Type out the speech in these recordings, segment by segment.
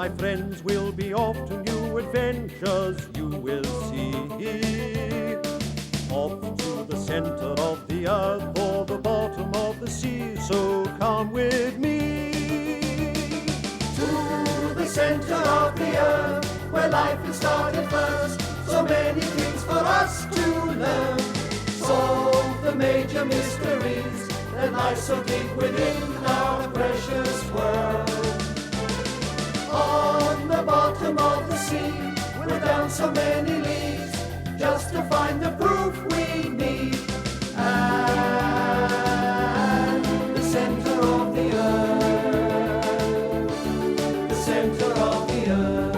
my friends, we'll be off to new adventures, you will see. Off to the center of the earth or the bottom of the sea, so come with me. To the center of the earth, where life has started first, so many things for us to learn. Solve the major mysteries that lie so deep within our precious world. On the bottom of the sea, we're down so many leagues, just to find the proof we need. And the center of the earth, the center of the earth.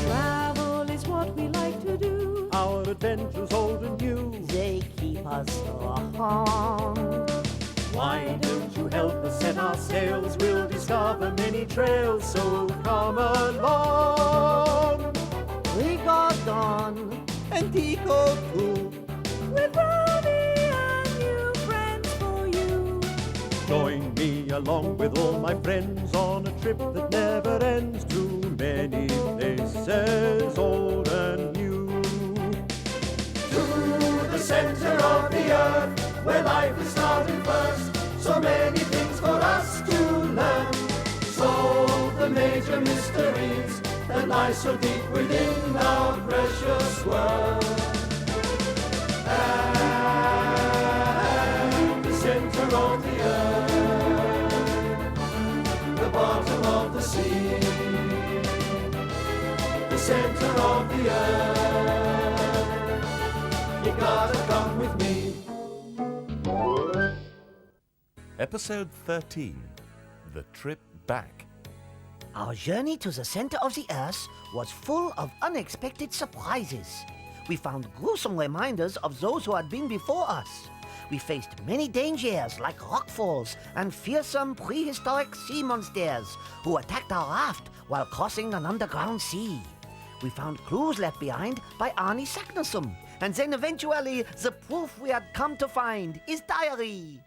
Travel is what we like to do. Our adventures old and new, They keep us strong. why don't you help us set our sails? We'll discover many trails, so come along. We got Don And Tico too. with Robbie and new friends for you. Join me along with all my friends on a trip that never ends to many places, old and new. To the center of the earth, where life has started first, so many things for us to learn. Solve the major mysteries that lie so deep within our precious world. And the center of the earth, the bottom of the sea, the center of the earth, you gotta come with me. Episode 13, The Trip Back. Our journey to the center of the earth was full of unexpected surprises. We found gruesome reminders of those who had been before us. We faced many dangers like rockfalls and fearsome prehistoric sea monsters who attacked our raft while crossing an underground sea. We found clues left behind by Arnie Saknussemm, and then eventually the proof we had come to find, his diary.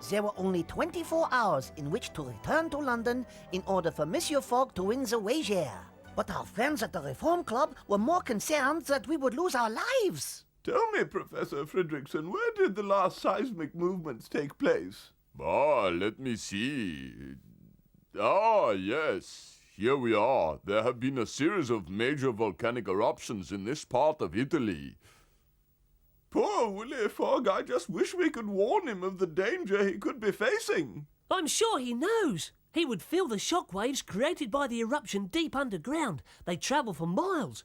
There were only 24 hours in which to return to London in order for Monsieur Fogg to win the wager. But our friends at the Reform Club were more concerned that we would lose our lives. Tell me, Professor Fredrickson, where did the last seismic movements take place? Let me see. Yes, here we are. There have been a series of major volcanic eruptions in this part of Italy. Poor Willy Fogg, I just wish we could warn him of the danger he could be facing. I'm sure he knows. He would feel the shock waves created by the eruption deep underground. They travel for miles.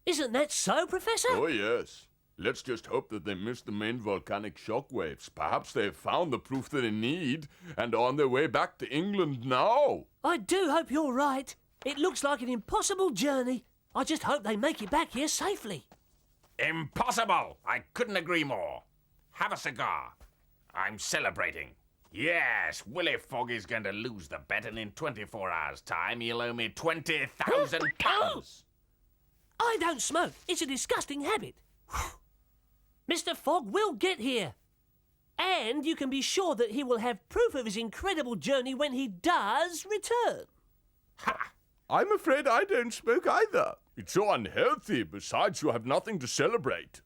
Isn't that so, Professor? Oh, yes. Let's just hope that they missed the main volcanic shock waves. Perhaps they've found the proof that they need and are on their way back to England now. I do hope you're right. It looks like an impossible journey. I just hope they make it back here safely. Impossible! I couldn't agree more. Have a cigar. I'm celebrating. Yes, Willy Fogg is going to lose the bet, and in 24 hours' time, he'll owe me £20,000. I don't smoke. It's a disgusting habit. Mr. Fogg will get here. And you can be sure that he will have proof of his incredible journey when he does return. Ha! I'm afraid I don't smoke either. It's so unhealthy. Besides, you have nothing to celebrate.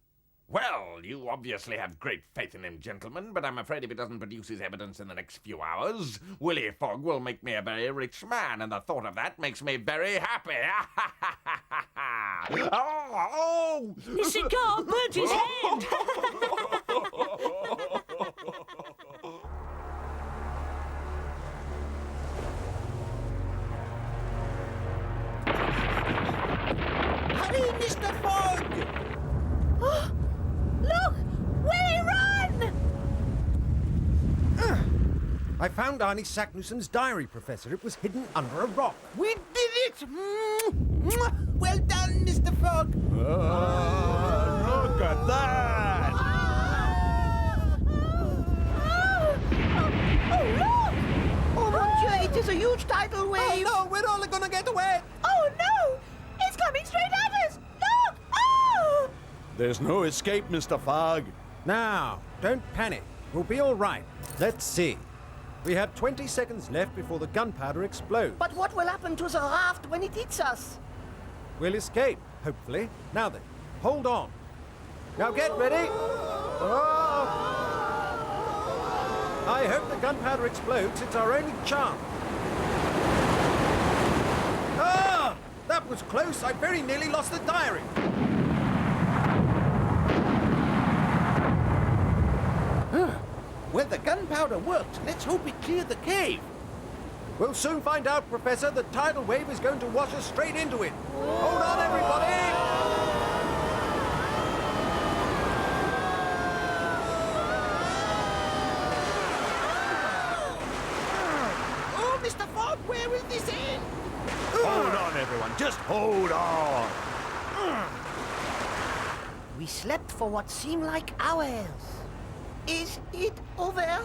Well, you obviously have great faith in him, gentlemen, but I'm afraid if he doesn't produce his evidence in the next few hours, Willy Fogg will make me a very rich man, and the thought of that makes me very happy. Oh! His cigar burnt his hand. Hurry, Mr. Fogg! Look! Willy, run! I found Arnie Saknussemm's diary, Professor. It was hidden under a rock. We did it! Well done, Mr. Fogg! Look at that! Oh, mon Dieu, it is a huge tidal wave. Oh no, we're all gonna get wet! Oh no! It's coming straight at us! Look! Oh! There's no escape, Mr. Fogg. Now, don't panic. We'll be all right. Let's see. We have 20 seconds left before the gunpowder explodes. But what will happen to the raft when it hits us? We'll escape, hopefully. Now then, hold on. Now get ready. Oh! I hope the gunpowder explodes. It's our only chance. Ah! That was close. I very nearly lost the diary. Well, the gunpowder worked. Let's hope it cleared the cave. We'll soon find out, Professor. The tidal wave is going to wash us straight into it. Hold on, everybody! Oh, Mr. Fogg, where will this end? Hold on, everyone. Just hold on. We slept for what seemed like hours. Is it over?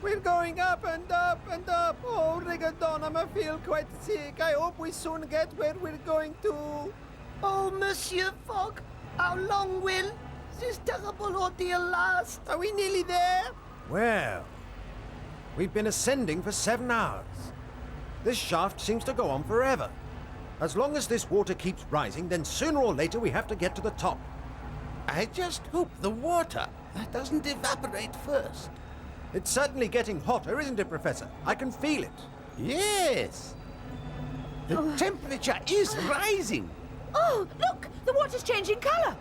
We're going up and up and up. Oh, Rigodon, I feel quite sick. I hope we soon get where we're going to. Oh, Monsieur Fogg, how long will this terrible ordeal last? Are we nearly there? Well, we've been ascending for 7 hours. This shaft seems to go on forever. As long as this water keeps rising, then sooner or later we have to get to the top. I just hope the water doesn't evaporate first. It's certainly getting hotter, isn't it, Professor? I can feel it. Yes. The temperature is rising. Oh, look! The water's changing color.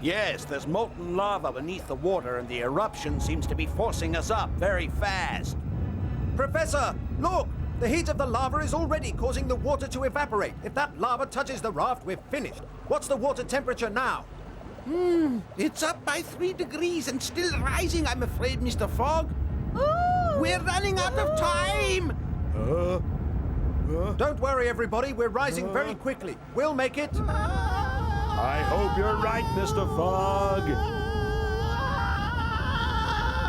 Yes, there's molten lava beneath the water, and the eruption seems to be forcing us up very fast. Professor, look! The heat of the lava is already causing the water to evaporate. If that lava touches the raft, we're finished. What's the water temperature now? It's up by 3 degrees and still rising, I'm afraid, Mr. Fogg. Ooh. We're running out of time. Don't worry, everybody. We're rising very quickly. We'll make it. I hope you're right, Mr. Fogg.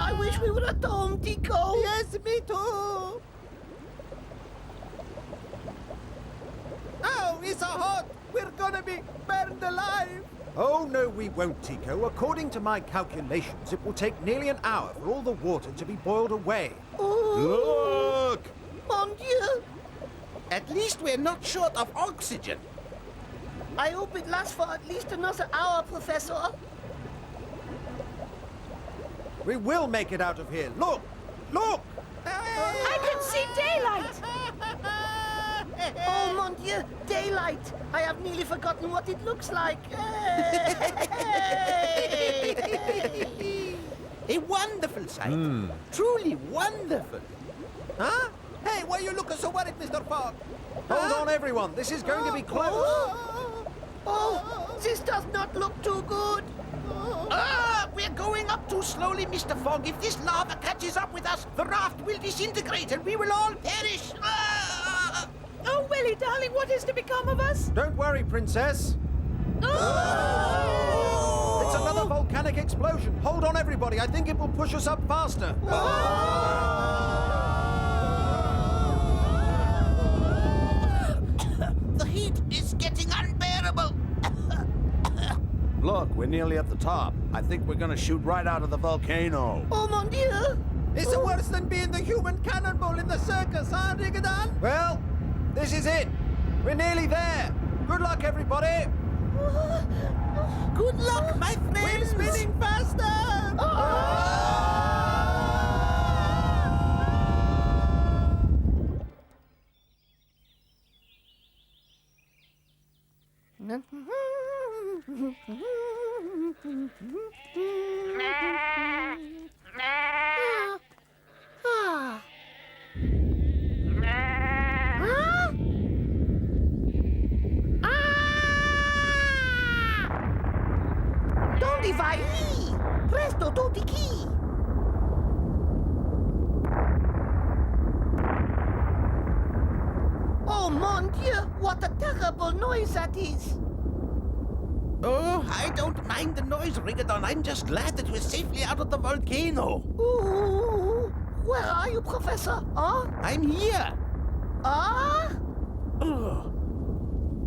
I wish we were at home, Tico. Yes, me too. Oh, it's so hot. We're gonna be burned alive. Oh, no, we won't, Tico. According to my calculations, it will take nearly an hour for all the water to be boiled away. Look! Mon Dieu! At least we're not short of oxygen. I hope it lasts for at least another hour, Professor. We will make it out of here. Look! Look! I can see daylight. Oh, mon Dieu, daylight! I have nearly forgotten what it looks like. A wonderful sight. Truly wonderful. Huh? Hey, why are you looking so worried, Mr. Fogg? Hold on, everyone. This is going to be close. Oh, this does not look too good. We're going up too slowly, Mr. Fogg. If this lava catches up with us, the raft will disintegrate and we will all perish. Oh, Willie, darling, what is to become of us? Don't worry, Princess. Oh! It's another volcanic explosion. Hold on, everybody. I think it will push us up faster. The heat is getting unbearable. Look, we're nearly at the top. I think we're gonna shoot right out of the volcano. Oh, mon Dieu! It's worse than being the human cannonball in the circus, huh, Rigodon? Well, this is it. We're nearly there. Good luck, everybody. Good luck, my friends. We're spinning faster. Dove vai? Presto, tutti chi? Oh, mon Dieu, what a terrible noise that is. Oh, I don't mind the noise, Rigodon. I'm just glad that we're safely out of the volcano. Ooh, where are you, Professor? Huh? I'm here. Ah?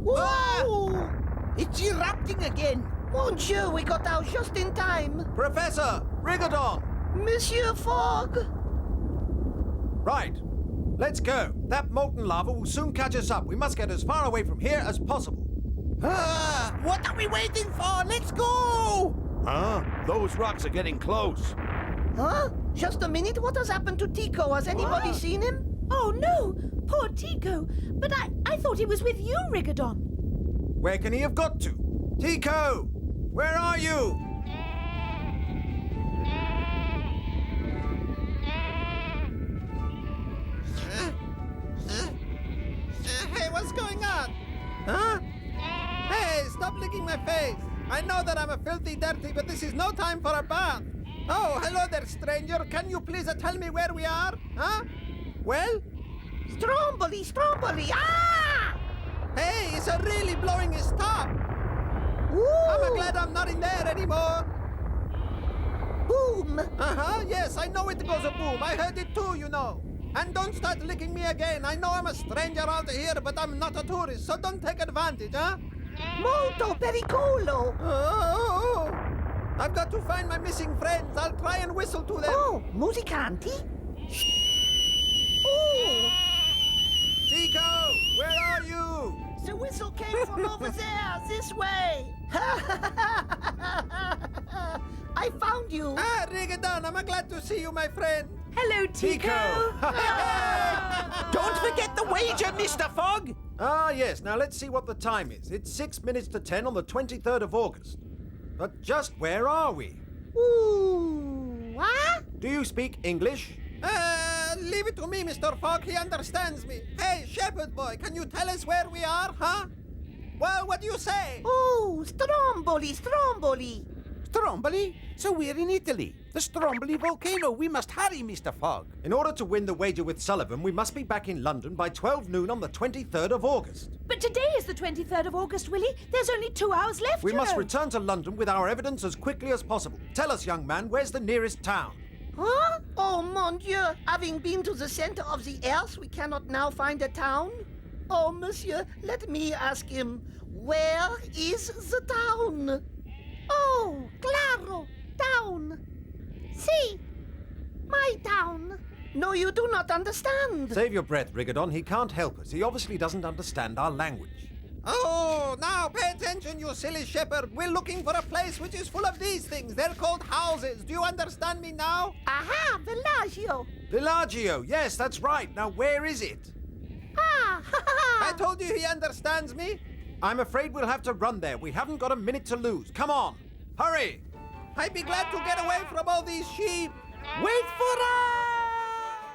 Whoa! It's erupting again. Mon Dieu, we got out just in time. Professor, Rigodon. Monsieur Fogg. Right. Let's go. That molten lava will soon catch us up. We must get as far away from here as possible. What are we waiting for? Let's go! Huh? Those rocks are getting close. Huh? Just a minute. What has happened to Tico? Has anybody seen him? Oh, no. Poor Tico. But I thought he was with you, Rigodon. Where can he have got to? Tico! Where are you? Hey, what's going on? Huh? Hey, stop licking my face. I know that I'm a filthy dirty, but this is no time for a bath. Oh, hello there, stranger. Can you please tell me where we are? Huh? Well? Stromboli, Stromboli! Ah! Hey, it's really blowing his top. Ooh. I'm glad I'm not in there anymore. Boom! Uh-huh, yes, I know it goes a boom. I heard it too, you know. And don't start licking me again. I know I'm a stranger out here, but I'm not a tourist, so don't take advantage, huh? Molto pericolo! Oh, I've got to find my missing friends. I'll try and whistle to them. Oh, musicanti? Oh! Tico! Where are you? The whistle came from over there, this way! I found you! Ah, Rigodon, I'm glad to see you, my friend. Hello, Tico. Don't forget the wager, Mr. Fogg! Ah, yes. Now let's see what the time is. It's 6 minutes to 10 on the 23rd of August. But just where are we? Ooh! Huh? Do you speak English? Leave it to me, Mr. Fogg. He understands me. Hey, shepherd boy, can you tell us where we are, huh? Well, what do you say? Oh, Stromboli, Stromboli! Stromboli? So we're in Italy. The Stromboli volcano. We must hurry, Mr. Fogg. In order to win the wager with Sullivan, we must be back in London by 12 noon on the 23rd of August. But today is the 23rd of August, Willie. There's only 2 hours left, We you must know. return to London with our evidence as quickly as possible. Tell us, young man, where's the nearest town? Huh? Oh, mon Dieu! Having been to the center of the earth, we cannot now find a town? Oh, monsieur, let me ask him, where is the town? Oh, claro, town. See, my town. No, you do not understand. Save your breath, Rigodon. He can't help us. He obviously doesn't understand our language. Oh, now pay attention, you silly shepherd. We're looking for a place which is full of these things. They're called houses. Do you understand me now? Aha, Villaggio. Villaggio, yes, that's right. Now, where is it? Ah, ha, ha. I told you he understands me. I'm afraid we'll have to run there. We haven't got a minute to lose. Come on, hurry! I'd be glad to get away from all these sheep. Wait for us!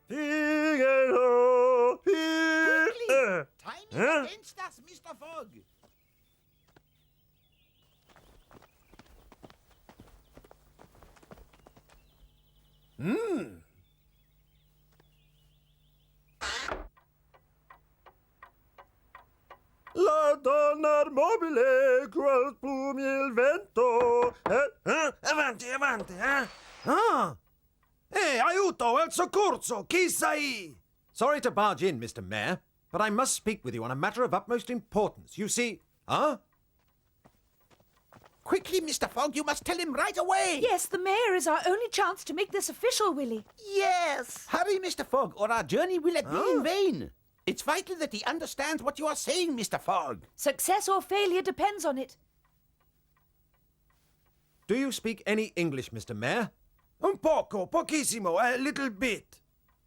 Figaro! Quickly! Time is against us, Mr. Fogg. La donna mobile, qual plumi il vento. Avanti, avanti, eh? Ah! Aiuto, el soccorso, chi sei? Sorry to barge in, Mr. Mayor, but I must speak with you on a matter of utmost importance. You see... Huh? Quickly, Mr. Fogg, you must tell him right away. Yes, the mayor is our only chance to make this official, Willie. Yes. Hurry, Mr. Fogg, or our journey will be in vain. It's vital that he understands what you are saying, Mr. Fogg. Success or failure depends on it. Do you speak any English, Mr. Mayor? Un poco, pochissimo, a little bit.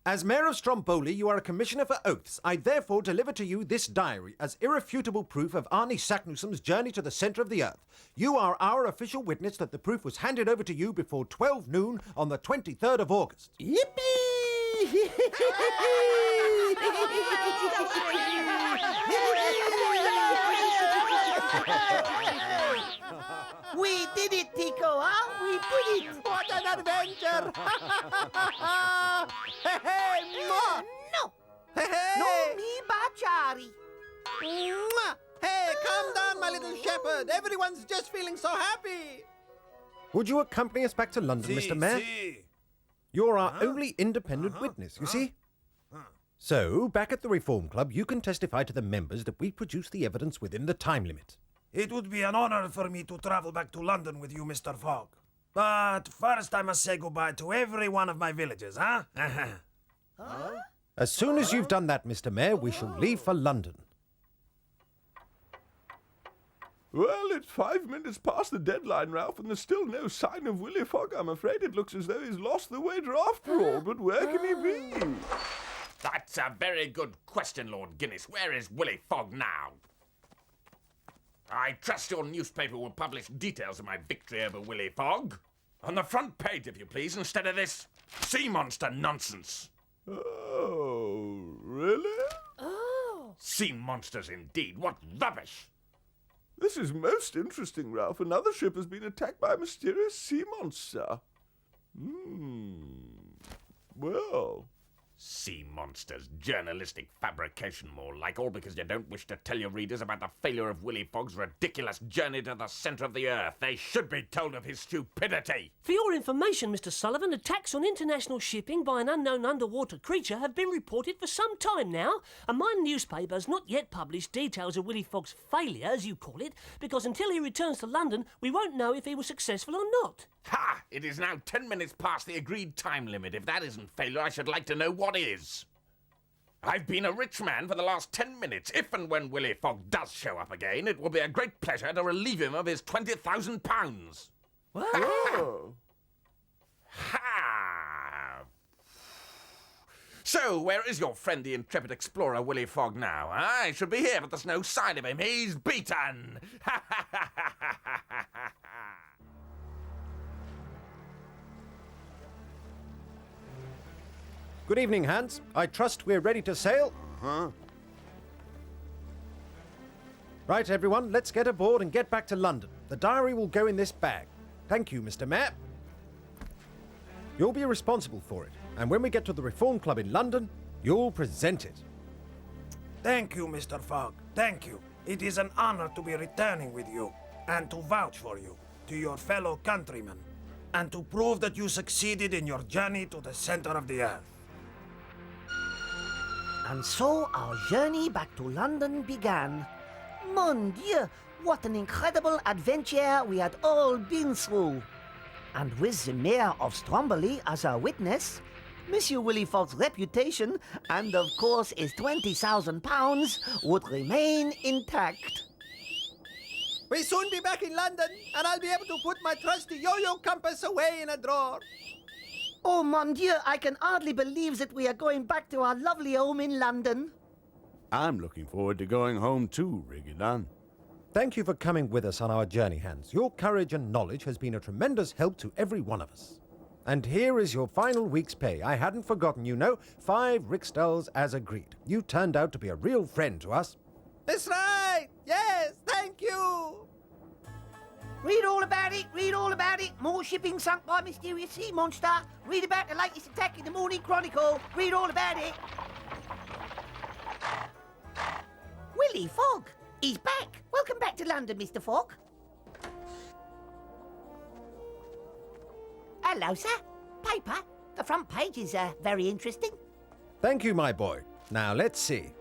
As Mayor of Stromboli, you are a commissioner for oaths. I therefore deliver to you this diary as irrefutable proof of Arnie Saknussum's journey to the centre of the earth. You are our official witness that the proof was handed over to you before 12 noon on the 23rd of August. Yippee! We did it, Tico, huh? We did it. What an adventure! Hey, mwah! No. Hey! No mi baciari. Mwah! Hey, calm down, my little shepherd. Everyone's just feeling so happy. Would you accompany us back to London, Mr. Mayor? You're our only independent witness, you see? So, back at the Reform Club, you can testify to the members that we produced the evidence within the time limit. It would be an honor for me to travel back to London with you, Mr. Fogg. But first I must say goodbye to every one of my villagers, huh? As soon as you've done that, Mr. Mayor, we shall leave for London. Well, it's 5 minutes past the deadline, Ralph, and there's still no sign of Willy Fogg. I'm afraid it looks as though he's lost the wager after all, but where can he be? That's a very good question, Lord Guinness. Where is Willy Fogg now? I trust your newspaper will publish details of my victory over Willy Fogg. On the front page, if you please, instead of this sea monster nonsense. Oh, really? Oh. Sea monsters indeed. What rubbish! This is most interesting, Ralph. Another ship has been attacked by a mysterious sea monster. Well... Sea monsters, journalistic fabrication more like, all because you don't wish to tell your readers about the failure of Willy Fogg's ridiculous journey to the centre of the earth. They should be told of his stupidity. For your information, Mr. Sullivan, attacks on international shipping by an unknown underwater creature have been reported for some time now, and my newspaper has not yet published details of Willy Fogg's failure, as you call it, because until he returns to London, we won't know if he was successful or not. Ha! It is now 10 minutes past the agreed time limit. If that isn't failure, I should like to know what is. I've been a rich man for the last 10 minutes. If and when Willy Fogg does show up again, it will be a great pleasure to relieve him of his £20,000. Oh. Ha! So, where is your friend, the intrepid explorer, Willy Fogg, now? I should be here, but there's no sign of him. He's beaten! Good evening, Hans. I trust we're ready to sail? Huh? Right, everyone, let's get aboard and get back to London. The diary will go in this bag. Thank you, Mr. Mayor. You'll be responsible for it, and when we get to the Reform Club in London, you'll present it. Thank you, Mr. Fogg. Thank you. It is an honor to be returning with you, and to vouch for you, to your fellow countrymen, and to prove that you succeeded in your journey to the center of the earth. And so our journey back to London began. Mon Dieu, what an incredible adventure we had all been through. And with the Mayor of Stromberley as our witness, Monsieur Willy Fogg's reputation and, of course, his £20,000 would remain intact. We'll soon be back in London, and I'll be able to put my trusty yo-yo compass away in a drawer. Oh, mon Dieu, I can hardly believe that we are going back to our lovely home in London. I'm looking forward to going home too, Rigadon. Thank you for coming with us on our journey, Hans. Your courage and knowledge has been a tremendous help to every one of us. And here is your final week's pay. I hadn't forgotten, you know. 5 rickstels as agreed. You turned out to be a real friend to us. That's right! Yes, thank you! Read all about it, read all about it. More shipping sunk by mysterious sea monster. Read about the latest attack in the Morning Chronicle. Read all about it. Willy Fogg, he's back. Welcome back to London, Mr. Fogg. Hello, sir. Paper. The front page is very interesting. Thank you, my boy. Now, let's see.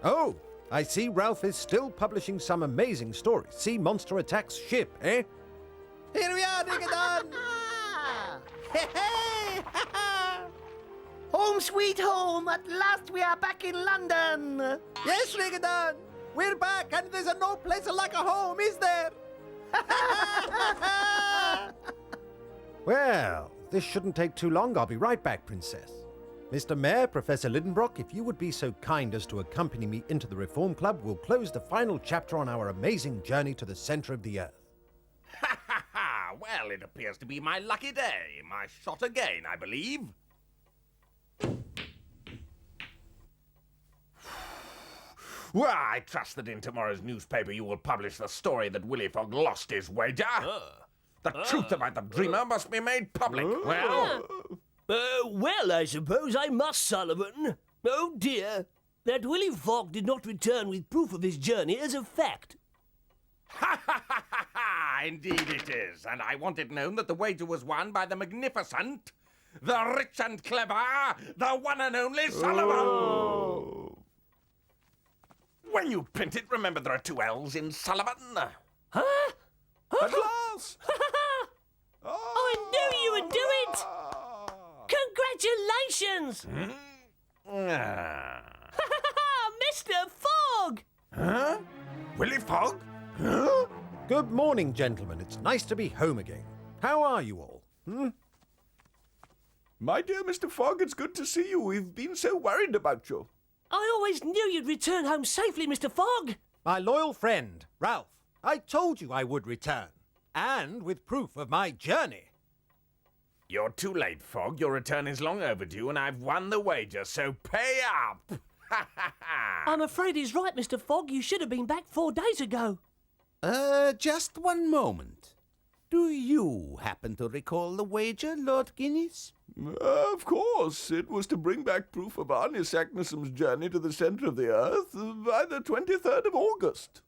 Oh, I see Ralph is still publishing some amazing stories. Sea monster attacks ship, eh? Here we are, Rigadon! Hey, hey! Home sweet home. At last we are back in London. Yes, Rigadon! We're back, and there's no place like a home, is there? Well, this shouldn't take too long. I'll be right back, Princess. Mr. Mayor, Professor Lidenbrock, if you would be so kind as to accompany me into the Reform Club, we'll close the final chapter on our amazing journey to the center of the earth. Ha ha ha! Well, it appears to be my lucky day. My shot again, I believe. Well, I trust that in tomorrow's newspaper you will publish the story that Willy Fogg lost his wager. The truth about the dreamer must be made public. Well, I suppose I must, Sullivan. Oh, dear. That Willy Fogg did not return with proof of his journey is a fact. Ha ha ha ha ha! Indeed it is. And I want it known that the wager was won by the magnificent, the rich and clever, the one and only Sullivan! When you print it, remember there are 2 L's in Sullivan. Huh? At last! hands. Ah. Mr. Fogg! Huh? Willy Fogg? Huh? Good morning, gentlemen. It's nice to be home again. How are you all? My dear Mr. Fogg, it's good to see you. We've been so worried about you. I always knew you'd return home safely, Mr. Fogg. My loyal friend, Ralph. I told you I would return. And with proof of my journey. You're too late, Fogg. Your return is long overdue, and I've won the wager, so pay up! I'm afraid he's right, Mr. Fogg. You should have been back 4 days ago. Just one moment. Do you happen to recall the wager, Lord Guinness? Of course. It was to bring back proof of Arnie Saknussum's journey to the center of the Earth by the 23rd of August.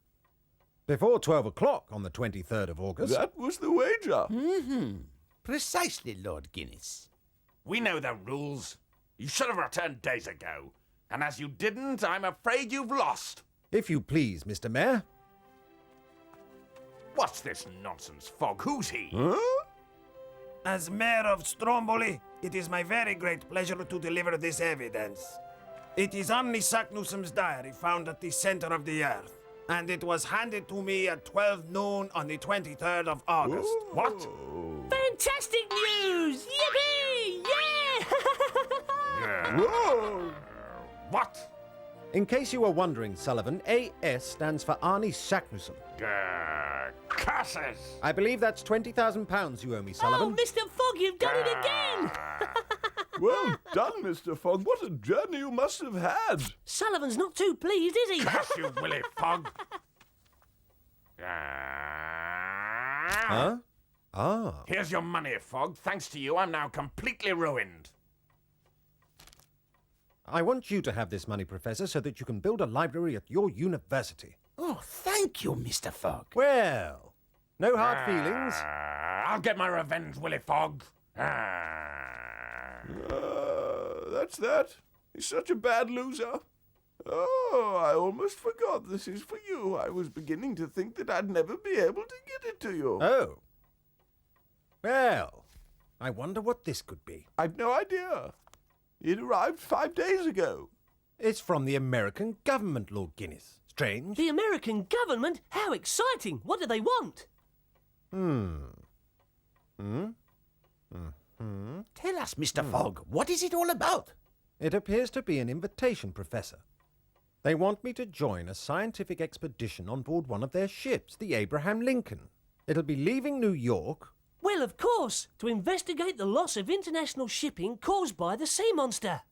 Before 12 o'clock on the 23rd of August. That was the wager. Precisely, Lord Guinness. We know the rules. You should have returned days ago. And as you didn't, I'm afraid you've lost. If you please, Mr. Mayor. What's this nonsense, Fogg? Who's he? Huh? As Mayor of Stromboli, it is my very great pleasure to deliver this evidence. It is Arnie Saknussum's diary found at the center of the Earth, and it was handed to me at 12 noon on the 23rd of August. Ooh. What? Fantastic news! Yippee! Yeah! Whoa! What? In case you were wondering, Sullivan, AS stands for Arnie Saknussum. Curses! I believe that's £20,000 you owe me, Sullivan. Oh, Mr. Fogg, you've done it again! Well done, Mr. Fogg. What a journey you must have had. Sullivan's not too pleased, is he? Curse you, Willy Fogg! Huh? Ah. Here's your money, Fogg. Thanks to you, I'm now completely ruined. I want you to have this money, Professor, so that you can build a library at your university. Oh, thank you, Mr. Fogg. Well, no hard feelings. I'll get my revenge, Willy Fogg. That's that. He's such a bad loser. Oh, I almost forgot this is for you. I was beginning to think that I'd never be able to get it to you. Oh. Well, I wonder what this could be. I've no idea. It arrived 5 days ago. It's from the American government, Lord Guinness. Strange. The American government? How exciting! What do they want? Tell us, Mr. Fogg, what is it all about? It appears to be an invitation, Professor. They want me to join a scientific expedition on board one of their ships, the Abraham Lincoln. It'll be leaving New York. Well, of course, to investigate the loss of international shipping caused by the sea monster.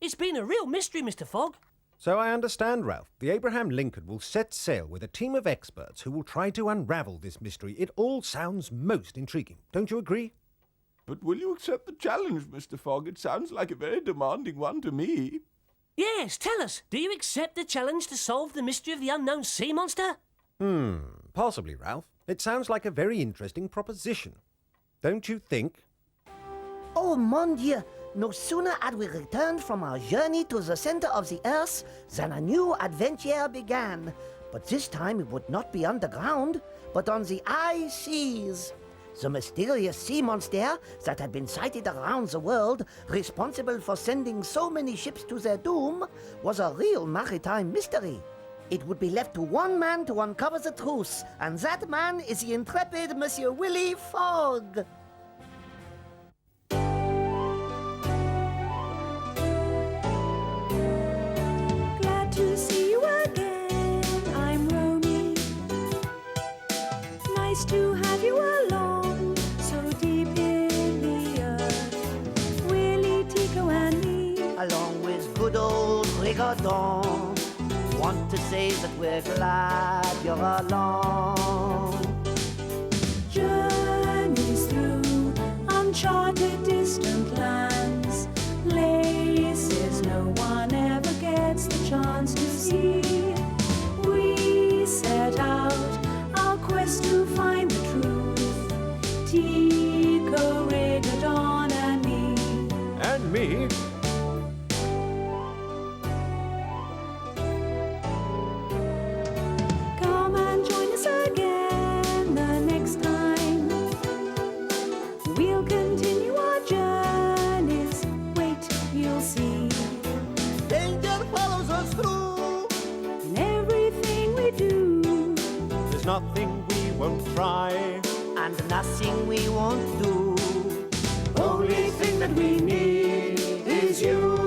It's been a real mystery, Mr. Fogg. So I understand, Ralph, the Abraham Lincoln will set sail with a team of experts who will try to unravel this mystery. It all sounds most intriguing. Don't you agree? But will you accept the challenge, Mr. Fogg? It sounds like a very demanding one to me. Yes, tell us, do you accept the challenge to solve the mystery of the unknown sea monster? Possibly, Ralph. It sounds like a very interesting proposition. Don't you think? Oh, mon Dieu! No sooner had we returned from our journey to the center of the Earth than a new adventure began. But this time it would not be underground, but on the high seas. The mysterious sea monster that had been sighted around the world, responsible for sending so many ships to their doom, was a real maritime mystery. It would be left to one man to uncover the truth, and that man is the intrepid Monsieur Willy Fogg. Glad to see you again. I'm Romy. Nice to have you along, so deep in the earth. Willy, Tico, and me, Along with good old Rigodon, want to say that we're glad you're along. journeys through uncharted distant lands, places no one ever gets the chance to see. We set out our quest to find the truth, Tico, Rigodon, and me. And me. Come and join us again the next time. We'll continue our journeys. Wait, and nothing we won't do. Only thing that we need is you.